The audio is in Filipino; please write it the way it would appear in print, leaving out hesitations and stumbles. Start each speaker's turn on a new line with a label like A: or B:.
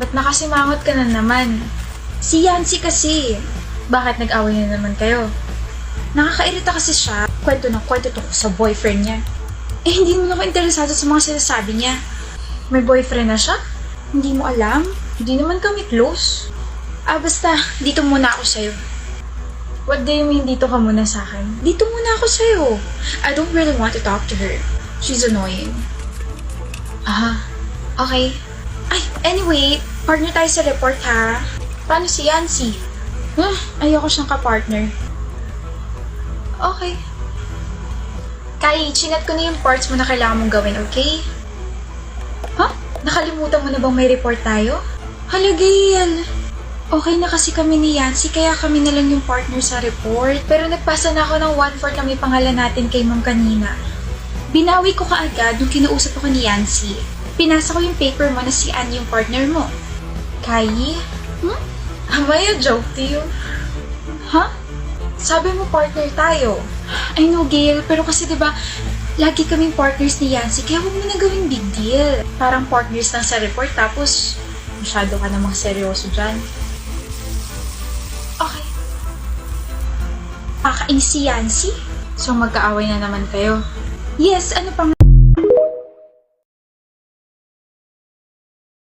A: Ba't nakasimangot ka na naman? Si Yancy kasi. Bakit nag-away na naman kayo? Nakakairita kasi siya. Kwento ng kwento tungkol sa boyfriend niya. Eh, hindi mo ako interesado sa mga sinasabi niya. May boyfriend na siya? Hindi mo alam? Hindi naman kami close. Basta, dito muna ako sa'yo. What do you mean dito ka muna sa akin? Dito muna ako sa'yo. I don't really want to talk to her. She's annoying. Okay. Ay, anyway, partner tayo sa report ha. Paano si Yancy? Ayoko siyang ka-partner. Okay. Kai, chinat ko na yung parts mo na kailangan mong gawin, okay? Nakalimutan mo na bang may report tayo? Hala, Gail. Okay na kasi kami ni Yancy, kaya kami na lang yung partner sa report. Pero nagpasa na ako ng 1/4 kami pangalan natin kay ma'am kanina. Binawi ko kaagad nung kinausap ako ni Yancy. Pinasa ko yung paper mo na si Ann yung partner mo. Kai? Am I a joke to you? Sabi mo partner tayo. I know, Gail, pero kasi diba, lagi kaming partners ni Yancy, kaya huwag mo na gawing big deal. Parang partners lang sa report, tapos masyado ka namang seryoso dyan. Okay. Kakainis si Yancy? So magkaaway na naman kayo? Yes, ano pang